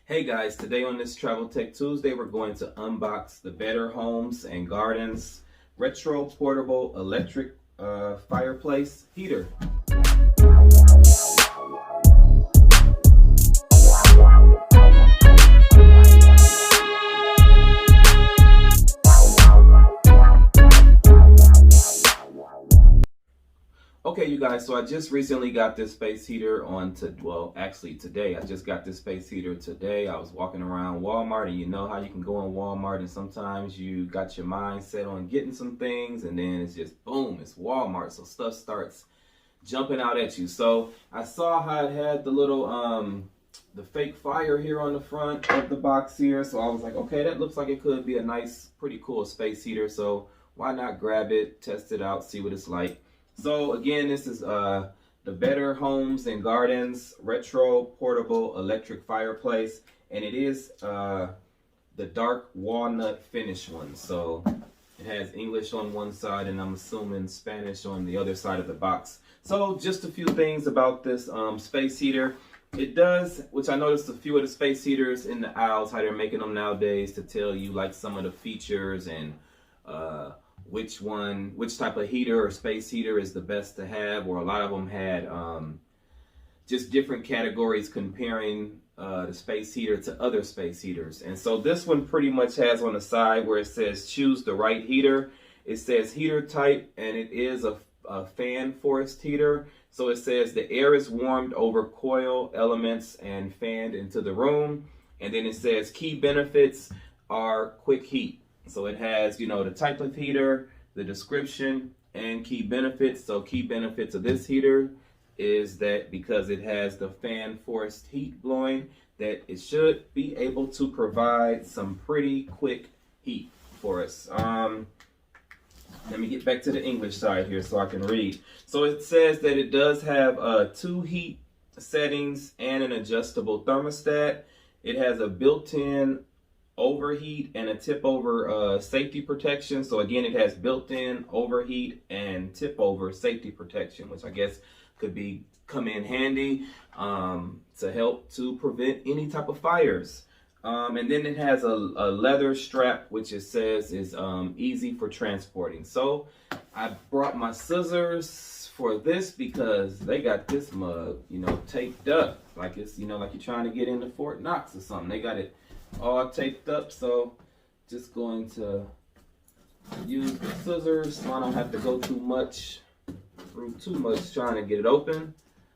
Hey guys, today on this Travel Tech Tuesday, we're going to unbox the Better Homes and Gardens Retro Portable Electric Fireplace Heater. Okay, you guys, so I just recently got this space heater actually today. I just got this space heater today. I was walking around Walmart, and you know how you can go in Walmart and sometimes you got your mind set on getting some things and then it's just boom, it's Walmart. So stuff starts jumping out at you. So I saw how it had the little, the fake fire here on the front of the box here. So I was like, okay, that looks like it could be a nice, pretty cool space heater. So why not grab it, test it out, see what it's like. So again, this is the Better Homes and Gardens Retro Portable Electric Fireplace, and it is the dark walnut finish one. So it has English on one side and I'm assuming Spanish on the other side of the box. So just a few things about this space heater. It does, which I noticed a few of the space heaters in the aisles, how they're making them nowadays to tell you like some of the features and which type of heater or space heater is the best to have, or a lot of them had just different categories comparing the space heater to other space heaters. And so this one pretty much has on the side where it says choose the right heater. It says heater type, and it is a fan forced heater. So it says the air is warmed over coil elements and fanned into the room. And then it says key benefits are quick heat. So it has, you know, the type of heater, the description, and key benefits. So key benefits of this heater is that because it has the fan forced heat blowing, that it should be able to provide some pretty quick heat for us. Let me get back to the English side here so I can read. So it says that it does have 2 heat settings and an adjustable thermostat. It has a built-in overheat and a tip over safety protection. So again, it has built-in overheat and tip over safety protection, which I guess could come in handy to help to prevent any type of fires. And then it has a leather strap, which it says is easy for transporting. So I brought my scissors for this because they got this mug, you know, taped up like it's, you know, like you're trying to get into Fort Knox or something. They got it all taped up, so just going to use the scissors so I don't have to go through too much trying to get it open.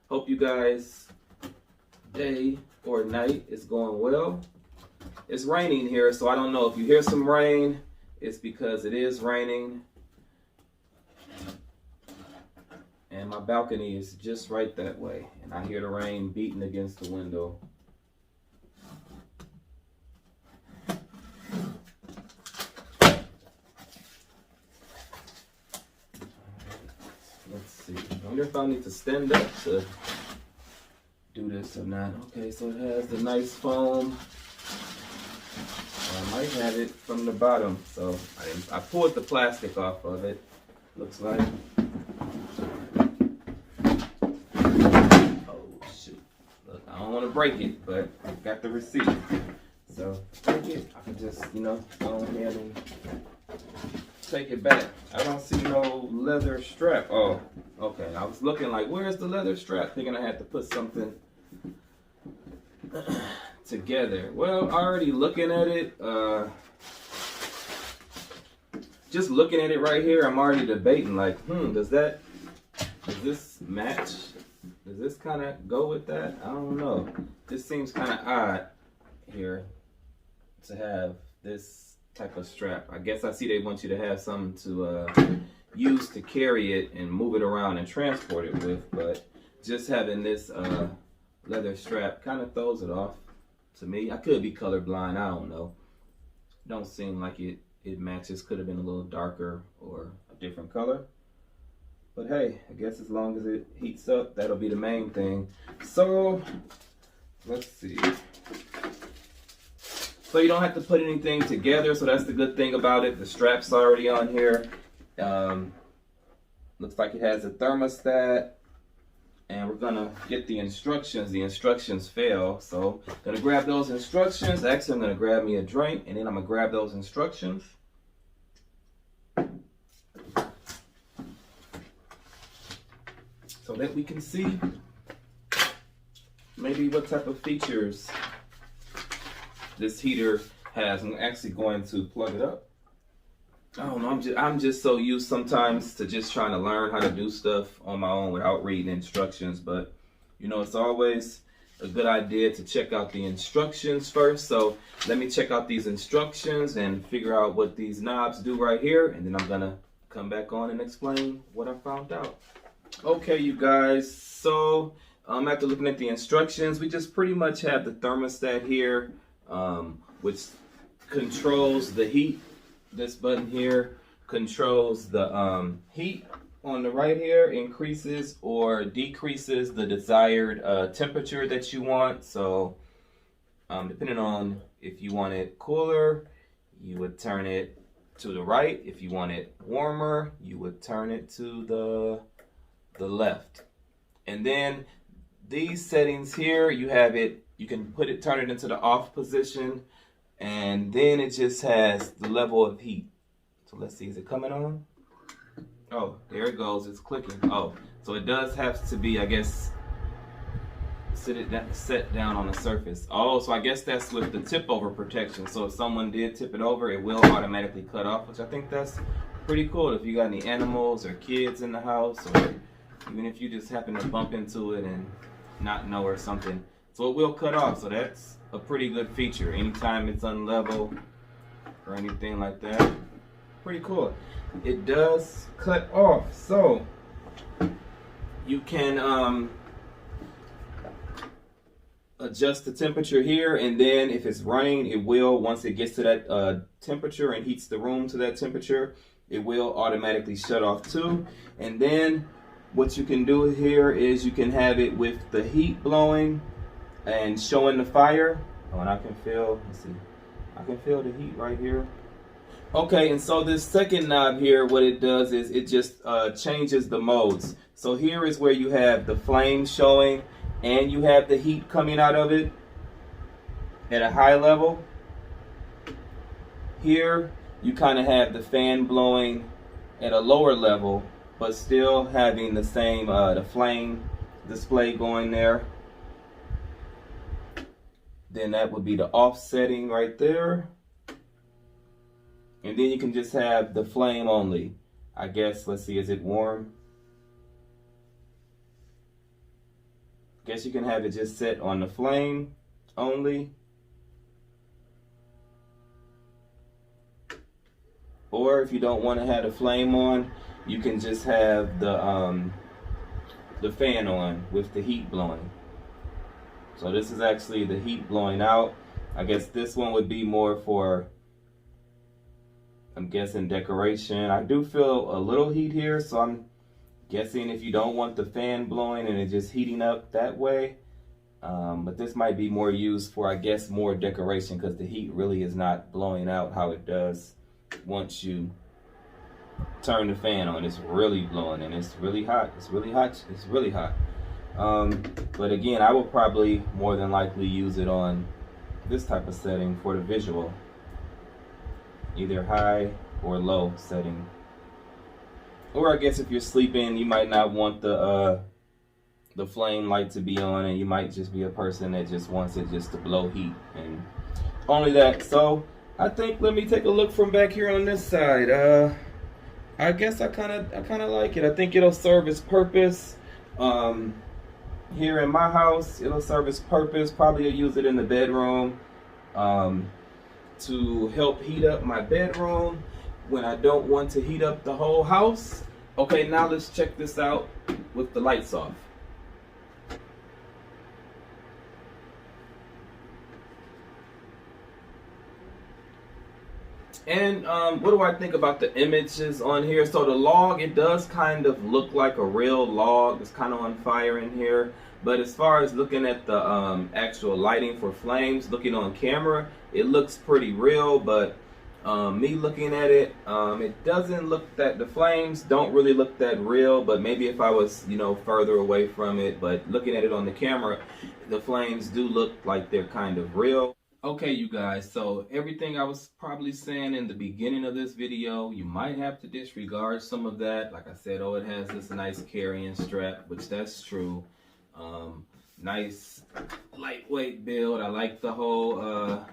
Hope you guys day or night is going well. It's raining here, so I don't know if you hear some rain, it's because it is raining, and my balcony is just right that way, and I hear the rain beating against the window. Let's see. I wonder if I need to stand up to do this or not. Okay, so it has the nice foam. I might have it from the bottom, so I pulled the plastic off of it. Looks like. Oh shoot! Look, I don't want to break it, but I got the receipt. So take it. I can just, you know, go ahead and take it back. I don't see no leather strap. Oh, okay. I was looking like, where's the leather strap? Thinking I had to put something together. Well, already looking at it, just looking at it right here, I'm already debating like, does this match? Does this kind of go with that? I don't know. This seems kind of odd here to have this type of strap. I guess I see they want you to have something to use to carry it and move it around and transport it with, but just having this leather strap kind of throws it off to me. I could be colorblind, I don't know. Don't seem like it matches. Could have been a little darker or a different color. But hey, I guess as long as it heats up, that'll be the main thing. So let's see. So you don't have to put anything together, so that's the good thing about it. The strap's already on here. Looks like it has a thermostat, and we're gonna get the instructions. The instructions fail, so I'm gonna grab those instructions. Actually, I'm gonna grab me a drink, and then I'm gonna grab those instructions. So that we can see maybe what type of features this heater has. I'm actually going to plug it up. I don't know, I'm just so used sometimes to just trying to learn how to do stuff on my own without reading instructions, but you know, it's always a good idea to check out the instructions first. So let me check out these instructions and figure out what these knobs do right here, and then I'm gonna come back on and explain what I found out. Okay, you guys, so after looking at the instructions, we just pretty much have the thermostat here, which controls the heat. This button here controls the heat on the right here, increases or decreases the desired temperature that you want. So depending on if you want it cooler, you would turn it to the right. If you want it warmer, you would turn it to the left. And then these settings here, you have it, you can turn it into the off position, and then it just has the level of heat. So let's see, is it coming on? Oh, there it goes, it's clicking. Oh, so it does have to be, I guess, set down on the surface. Oh, so I guess that's with the tip over protection. So if someone did tip it over, it will automatically cut off, which I think that's pretty cool if you got any animals or kids in the house, or even if you just happen to bump into it and not know or something. So it will cut off, so that's a pretty good feature. Anytime it's unlevel or anything like that, pretty cool. It does cut off, so you can adjust the temperature here, and then if it's running, it will, once it gets to that temperature and heats the room to that temperature, it will automatically shut off too. And then what you can do here is you can have it with the heat blowing and showing the fire. Oh, and I can feel, let's see, I can feel the heat right here. Okay, and so this second knob here, what it does is it just changes the modes. So here is where you have the flame showing and you have the heat coming out of it at a high level. Here you kind of have the fan blowing at a lower level, but still having the same the flame display going there. Then that would be the off setting right there. And then you can just have the flame only. I guess, let's see, is it warm? Guess you can have it just set on the flame only. Or if you don't want to have the flame on, you can just have the fan on with the heat blowing. So this is actually the heat blowing out. I guess this one would be more for, I'm guessing, decoration. I do feel a little heat here, so I'm guessing if you don't want the fan blowing and it just heating up that way. But this might be more used for, I guess, more decoration, because the heat really is not blowing out how it does once you turn the fan on. It's really blowing and it's really hot. It's really hot. It's really hot. But again, I will probably more than likely use it on this type of setting for the visual, either high or low setting. Or I guess if you're sleeping, you might not want the flame light to be on, and you might just be a person that just wants it just to blow heat and only that. So I think, let me take a look from back here on this side. I guess I kind of like it. I think it'll serve its purpose. Here in my house, it'll serve its purpose. Probably I'll use it in the bedroom to help heat up my bedroom when I don't want to heat up the whole house. Okay, now let's check this out with the lights off. And what do I think about the images on here? So the log, it does kind of look like a real log. It's kind of on fire in here. But as far as looking at the actual lighting for flames, looking on camera, it looks pretty real. But Me looking at it, it doesn't look that, the flames don't really look that real, but maybe if I was, you know, further away from it, but looking at it on the camera, the flames do look like they're kind of real. Okay, you guys, so everything I was probably saying in the beginning of this video, you might have to disregard some of that. Like I said, oh, it has this nice carrying strap, which that's true. Nice lightweight build. I like the whole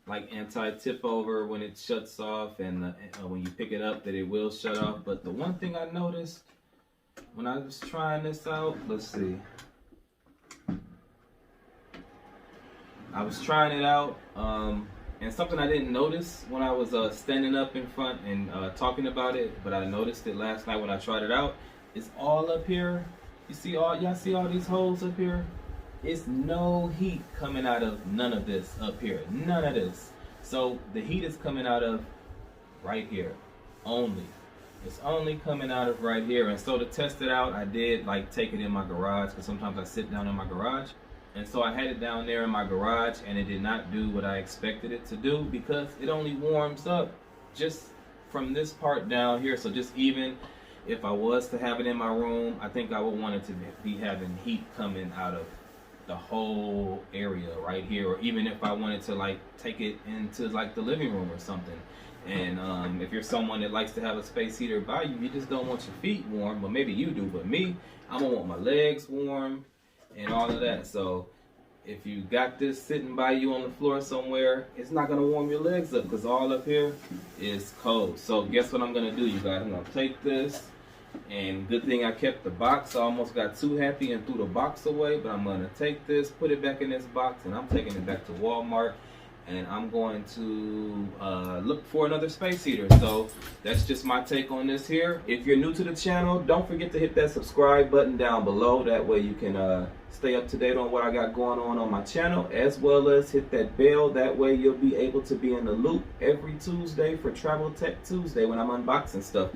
like anti-tip over when it shuts off, and when you pick it up that it will shut off. But the one thing I noticed when I was trying this out, let's see, I was trying it out, and something I didn't notice when I was standing up in front and talking about it, but I noticed it last night when I tried it out, is all up here. You see y'all see all these holes up here? It's no heat coming out of none of this up here. None of this. So the heat is coming out of right here only. It's only coming out of right here. And so to test it out, I did like take it in my garage, because sometimes I sit down in my garage. And so I had it down there in my garage, and it did not do what I expected it to do, because it only warms up just from this part down here. So just even if I was to have it in my room, I think I would want it to be having heat coming out of the whole area right here. Or even if I wanted to like take it into like the living room or something. And if you're someone that likes to have a space heater by you, you just don't want your feet warm. Well, maybe you do, but me, I'm gonna want my legs warm and all of that. So if you got this sitting by you on the floor somewhere, it's not gonna warm your legs up, because all up here is cold. So guess what I'm gonna do, you guys? I'm gonna take this, and good thing I kept the box. I almost got too happy and threw the box away, but I'm gonna take this, put it back in this box, and I'm taking it back to Walmart, and I'm going to look for another space heater. So that's just my take on this here. If you're new to the channel, don't forget to hit that subscribe button down below. That way you can stay up to date on what I got going on my channel, as well as hit that bell. That way you'll be able to be in the loop every Tuesday for Travel Tech Tuesday when I'm unboxing stuff.